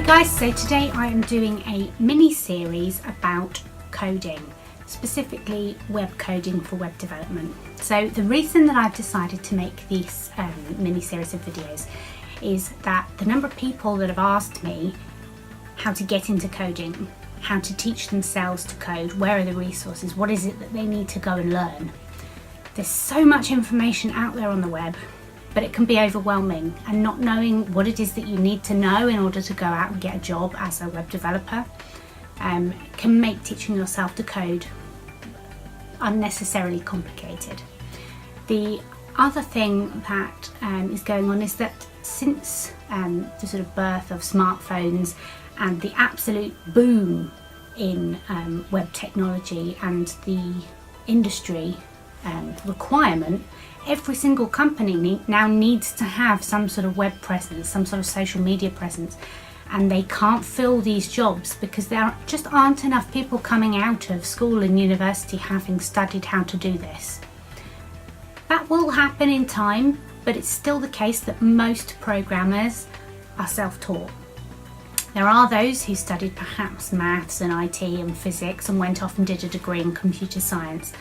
guys, so today I am doing a mini series about coding, specifically web coding for web development. So the reason that I've decided to make this mini series of videos is that the number of people that have asked me how to get into coding, how to teach themselves to code, where are the resources, what is it that they need to go and learn. There's so much information out there on the web, but it can be overwhelming, and not knowing what it is that you need to know in order to go out and get a job as a web developer can make teaching yourself to code unnecessarily complicated. The other thing that is going on is that since the sort of birth of smartphones and the absolute boom in web technology and the industry requirement, every single company now needs to have some sort of web presence, some sort of social media presence, and they can't fill these jobs because there just aren't enough people coming out of school and university having studied how to do this. That will happen in time, but it's still the case that most programmers are self-taught. There are those who studied perhaps maths and IT and physics and went off and did a degree in computer science.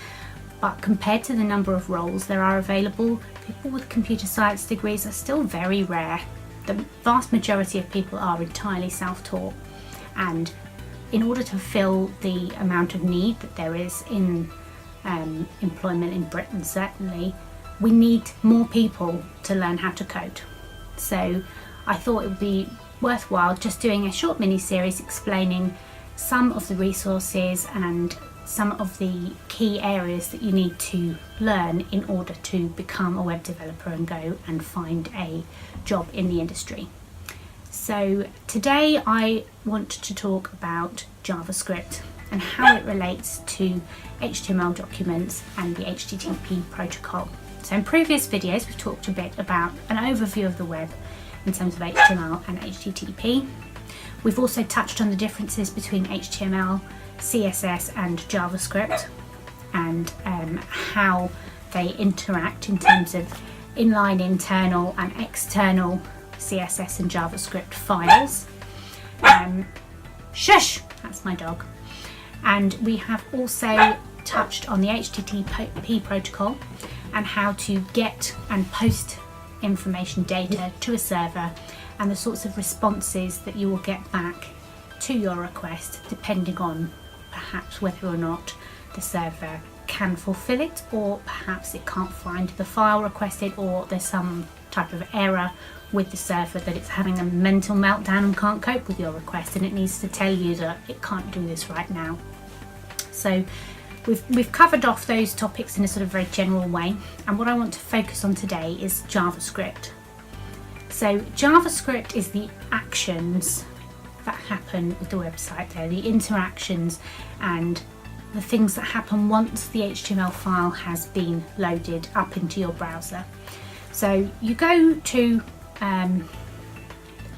But compared to the number of roles there are available, people with computer science degrees are still very rare. The vast majority of people are entirely self-taught, and in order to fill the amount of need that there is in employment in Britain, certainly, we need more people to learn how to code. So I thought it would be worthwhile just doing a short mini series explaining some of the resources and some of the key areas that you need to learn in order to become a web developer and go and find a job in the industry. So today I want to talk about JavaScript and how it relates to HTML documents and the HTTP protocol. So in previous videos we've talked a bit about an overview of the web in terms of HTML and HTTP. We've also touched on the differences between HTML, CSS and JavaScript, and how they interact in terms of inline, internal and external CSS and JavaScript files. Shush! That's my dog. And we have also touched on the HTTP protocol and how to get and post information data to a server and the sorts of responses that you will get back to your request depending on perhaps whether or not the server can fulfill it, or perhaps it can't find the file requested, or there's some type of error with the server that it's having a mental meltdown and can't cope with your request and it needs to tell you that it can't do this right now. So we've covered off those topics in a sort of very general way, and what I want to focus on today is JavaScript. So JavaScript is the actions that happen with the website there, the interactions and the things that happen once the HTML file has been loaded up into your browser. So you go to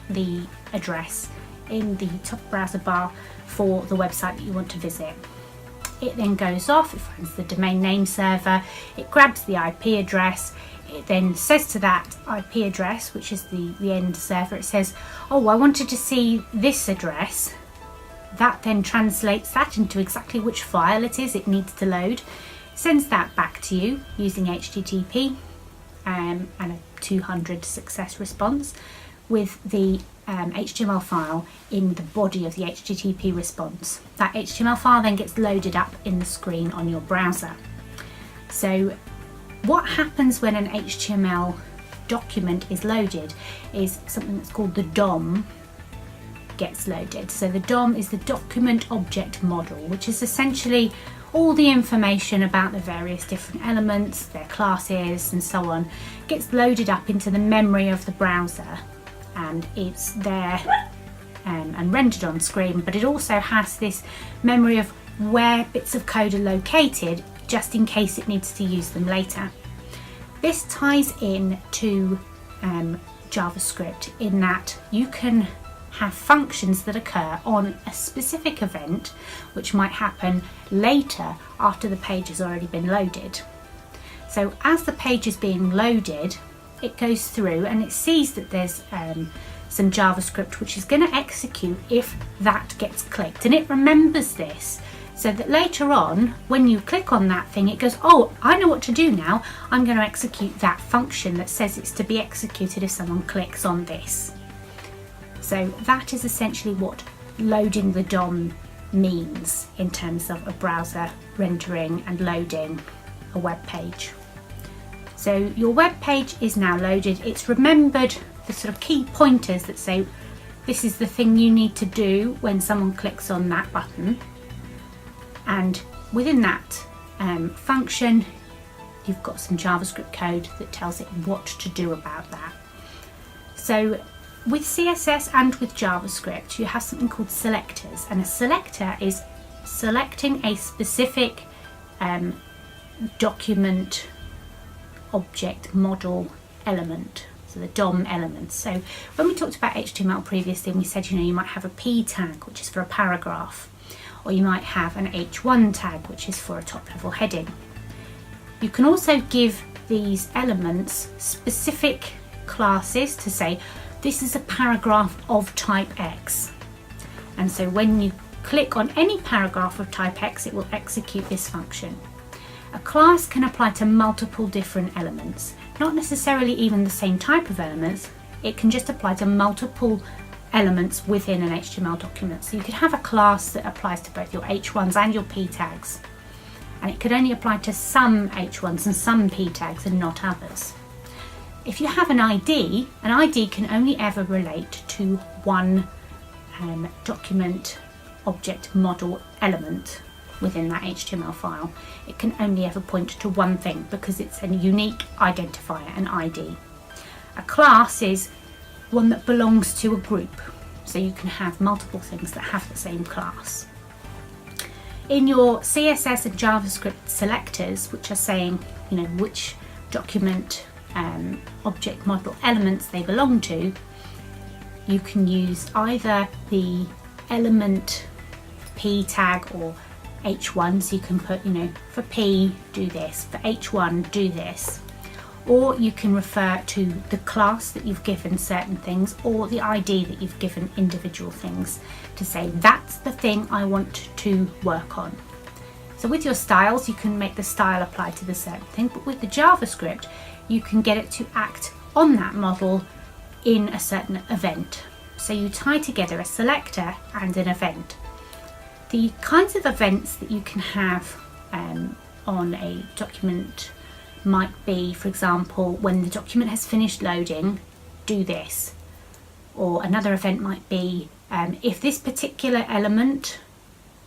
the address in the top browser bar for the website that you want to visit. It then goes off, it finds the domain name server, it grabs the IP address, it then says to that IP address, which is the end server, it says, oh, I wanted to see this address. That then translates that into exactly which file it is it needs to load, sends that back to you using HTTP and a 200 success response with the HTML file in the body of the HTTP response. That HTML file then gets loaded up in the screen on your browser. So what happens when an HTML document is loaded is something that's called the DOM gets loaded. So the DOM is the document object model, which is essentially all the information about the various different elements, their classes and so on, gets loaded up into the memory of the browser, and it's there and rendered on screen, but it also has this memory of where bits of code are located just in case it needs to use them later. This ties in to JavaScript in that you can have functions that occur on a specific event which might happen later after the page has already been loaded. So as the page is being loaded, it goes through and it sees that there's some JavaScript which is going to execute if that gets clicked, and it remembers this so that later on when you click on that thing it goes, oh, I know what to do now, I'm going to execute that function that says it's to be executed if someone clicks on this. So that is essentially what loading the DOM means in terms of a browser rendering and loading a web page. So your web page is now loaded, it's remembered the sort of key pointers that say this is the thing you need to do when someone clicks on that button, and within that function you've got some JavaScript code that tells it what to do about that. So with CSS and with JavaScript you have something called selectors, and a selector is selecting a specific document object model element, so the DOM elements. So when we talked about HTML previously, we said, you know, you might have a P tag which is for a paragraph, or you might have an H1 tag which is for a top level heading. You can also give these elements specific classes to say this is a paragraph of type X, and so when you click on any paragraph of type X it will execute this function. A class can apply to multiple different elements, not necessarily even the same type of elements, it can just apply to multiple elements within an HTML document. So you could have a class that applies to both your H1s and your P tags, and it could only apply to some H1s and some P tags and not others. If you have an ID can only ever relate to one document object model element within that HTML file. It can only ever point to one thing because it's a unique identifier, an ID. A class is one that belongs to a group, so you can have multiple things that have the same class. In your CSS and JavaScript selectors, which are saying, you know, which document object model elements they belong to, you can use either the element P tag or H1, so you can put, you know, for P do this, for H1 do this, or you can refer to the class that you've given certain things or the ID that you've given individual things to say that's the thing I want to work on. So with your styles you can make the style apply to the certain thing, but with the JavaScript you can get it to act on that model in a certain event. So you tie together a selector and an event. The kinds of events that you can have on a document might be, for example, when the document has finished loading, do this. Or another event might be if this particular element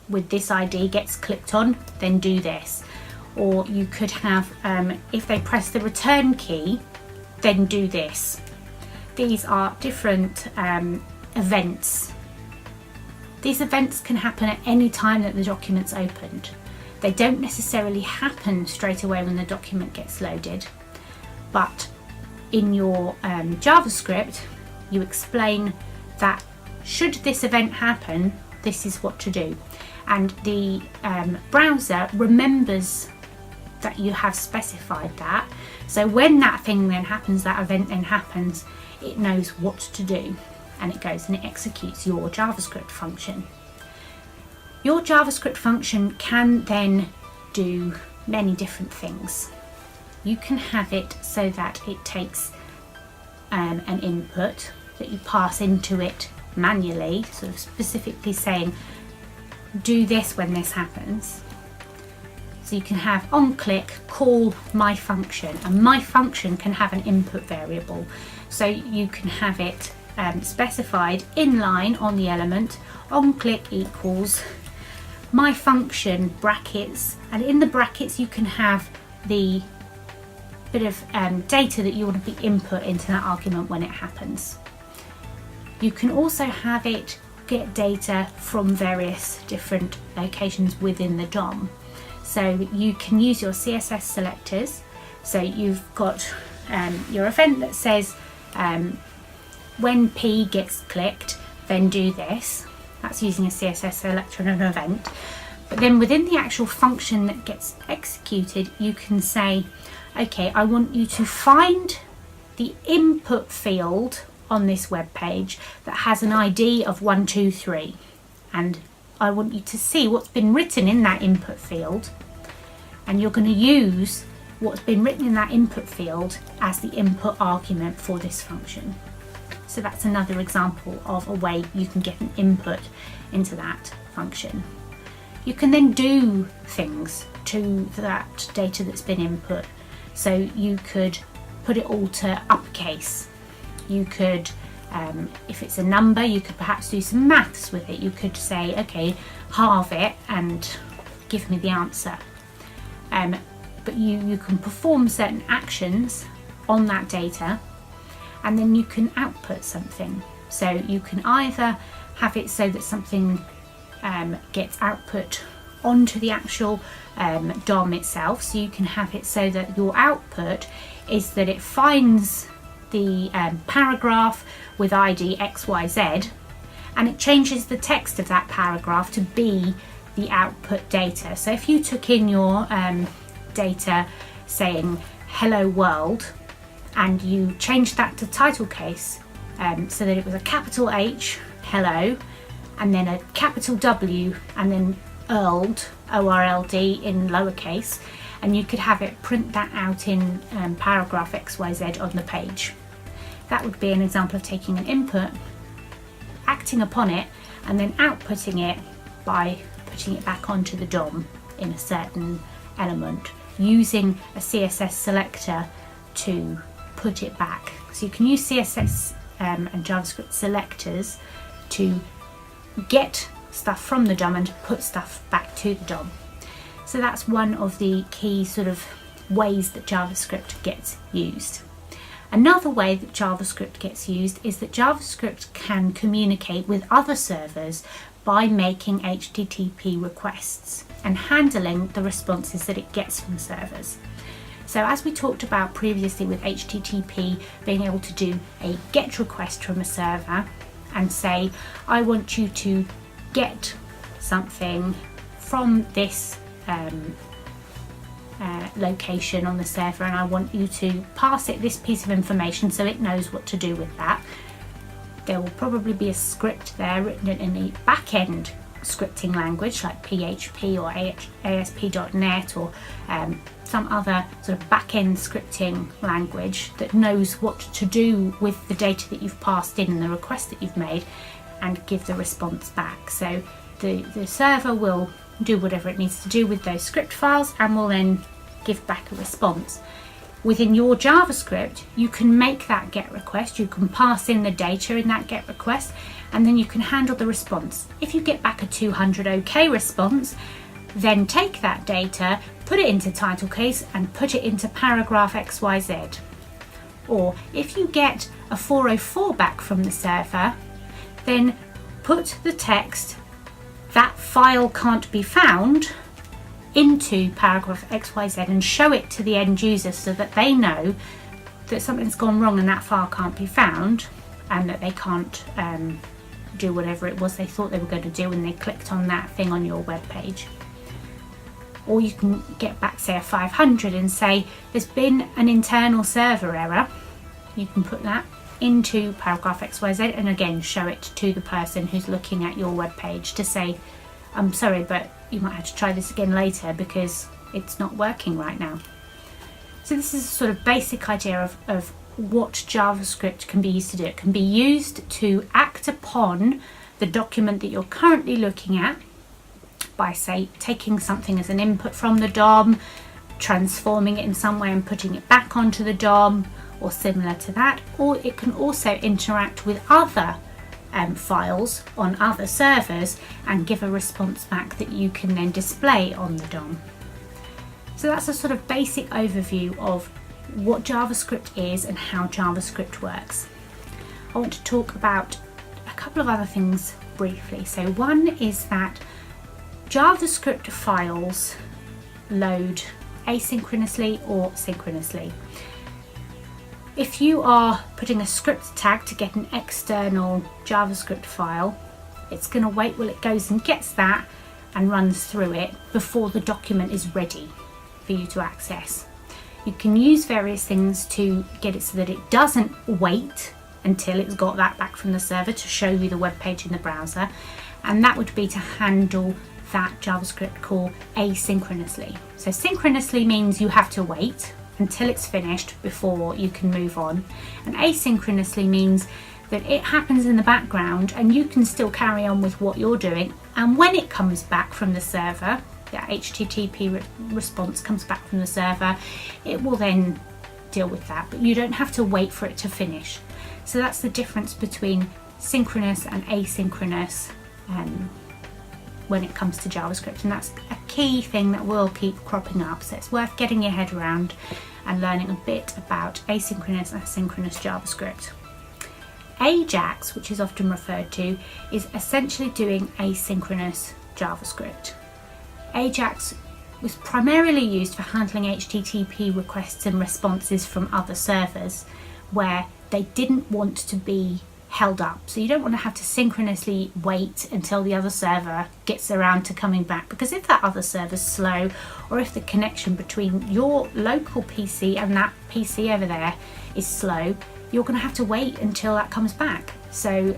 with this ID gets clicked on, then do this. Or you could have if they press the return key, then do this. These are different events. These events can happen at any time that the document's opened. They don't necessarily happen straight away when the document gets loaded, but in your JavaScript you explain that should this event happen, this is what to do, and the browser remembers that you have specified that, so when that thing then happens, that event then happens, it knows what to do, and it goes and it executes your JavaScript function. Your JavaScript function can then do many different things. You can have it so that it takes an input that you pass into it manually, sort of specifically saying do this when this happens. So you can have on click call my function, and my function can have an input variable, so you can have it specified in line on the element, on click equals my function brackets, and in the brackets you can have the bit of data that you want to be input into that argument when it happens. You can also have it get data from various different locations within the DOM. So you can use your CSS selectors. So you've got your event that says when P gets clicked, then do this. That's using a CSS selector and an event. But then within the actual function that gets executed, you can say, okay, I want you to find the input field on this web page that has an ID of 123, and I want you to see what's been written in that input field, and you're going to use what's been written in that input field as the input argument for this function. So that's another example of a way you can get an input into that function. You can then do things to that data that's been input. So you could put it all to uppercase. You could, if it's a number, you could perhaps do some maths with it. You could say, okay, halve it and give me the answer. But you can perform certain actions on that data, and then you can output something. So you can either have it so that something gets output onto the actual DOM itself. So you can have it so that your output is that it finds the paragraph with ID XYZ, and it changes the text of that paragraph to be the output data. So if you took in your data saying hello world, and you changed that to title case so that it was a capital H, hello, and then a capital W, and then ORLD, O-R-L-D in lowercase, and you could have it print that out in paragraph XYZ on the page. That would be an example of taking an input, acting upon it, and then outputting it by putting it back onto the DOM in a certain element, using a CSS selector to put it back. So you can use CSS and JavaScript selectors to get stuff from the DOM and to put stuff back to the DOM. So that's one of the key sort of ways that JavaScript gets used. Another way that JavaScript gets used is that JavaScript can communicate with other servers by making HTTP requests and handling the responses that it gets from servers. So as we talked about previously with HTTP being able to do a GET request from a server and say, I want you to get something from this location on the server, and I want you to pass it this piece of information so it knows what to do with that. There will probably be a script there written in a back-end scripting language like PHP or ASP.NET or some other sort of back-end scripting language that knows what to do with the data that you've passed in and the request that you've made, and give the response back. So the server will do whatever it needs to do with those script files and will then give back a response. Within your JavaScript, you can make that GET request, you can pass in the data in that GET request, and then you can handle the response. If you get back a 200 OK response, then take that data, put it into title case and put it into paragraph XYZ. Or if you get a 404 back from the server, then put the text "that file can't be found" into paragraph XYZ and show it to the end user so that they know that something's gone wrong and that file can't be found, and that they can't do whatever it was they thought they were going to do when they clicked on that thing on your web page. Or you can get back, say, a 500 and say there's been an internal server error. You can put that into paragraph XYZ and again show it to the person who's looking at your web page to say, I'm sorry, but you might have to try this again later because it's not working right now. So this is a sort of basic idea of what JavaScript can be used to do. It can be used to act upon the document that you're currently looking at by, say, taking something as an input from the DOM, transforming it in some way and putting it back onto the DOM or similar to that. Or it can also interact with other files on other servers and give a response back that you can then display on the DOM. So that's a sort of basic overview of what JavaScript is and how JavaScript works. I want to talk about a couple of other things briefly. So one is that JavaScript files load asynchronously or synchronously. If you are putting a script tag to get an external JavaScript file, it's going to wait while it goes and gets that and runs through it before the document is ready for you to access. You can use various things to get it so that it doesn't wait until it's got that back from the server to show you the web page in the browser, and that would be to handle that JavaScript call asynchronously. So synchronously means you have to wait until it's finished before you can move on, and asynchronously means that it happens in the background and you can still carry on with what you're doing, and when it comes back from the server, the HTTP response comes back from the server, it will then deal with that, but you don't have to wait for it to finish. So that's the difference between synchronous and asynchronous when it comes to JavaScript, and that's a key thing that will keep cropping up, so it's worth getting your head around and learning a bit about asynchronous and synchronous JavaScript. Ajax, which is often referred to, is essentially doing asynchronous JavaScript. Ajax was primarily used for handling HTTP requests and responses from other servers where they didn't want to be held up. So you don't want to have to synchronously wait until the other server gets around to coming back, because if that other server's slow, or if the connection between your local PC and that PC over there is slow, you're going to have to wait until that comes back. So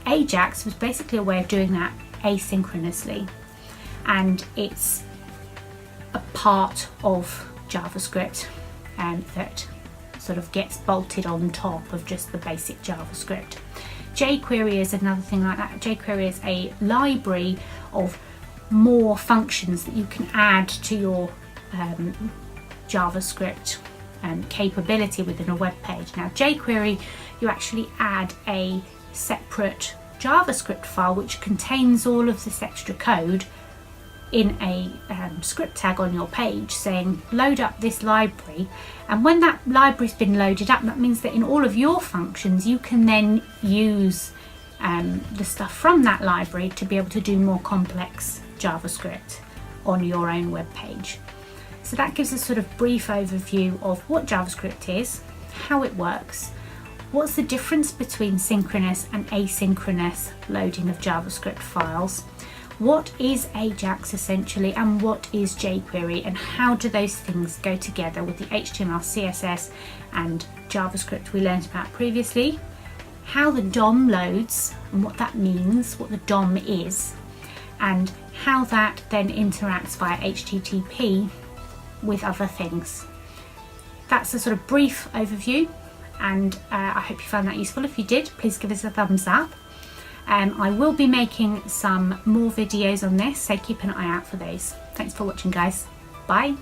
Ajax was basically a way of doing that asynchronously, and it's a part of JavaScript that sort of gets bolted on top of just the basic JavaScript. Jquery is another thing like that. Jquery is a library of more functions that you can add to your JavaScript capability within a web page. Now Jquery, you actually add a separate JavaScript file which contains all of this extra code in a script tag on your page saying load up this library, and when that library's been loaded up, that means that in all of your functions you can then use the stuff from that library to be able to do more complex JavaScript on your own web page. So that gives a sort of brief overview of what JavaScript is, how it works, what's the difference between synchronous and asynchronous loading of JavaScript files, what is Ajax essentially, and what is Jquery, and how do those things go together with the HTML, CSS and JavaScript we learned about previously, how the DOM loads and what that means, what the DOM is, and how that then interacts via HTTP with other things. That's a sort of brief overview, and I hope you found that useful. If you did, please give us a thumbs up. I will be making some more videos on this, so keep an eye out for those. Thanks for watching, guys. Bye.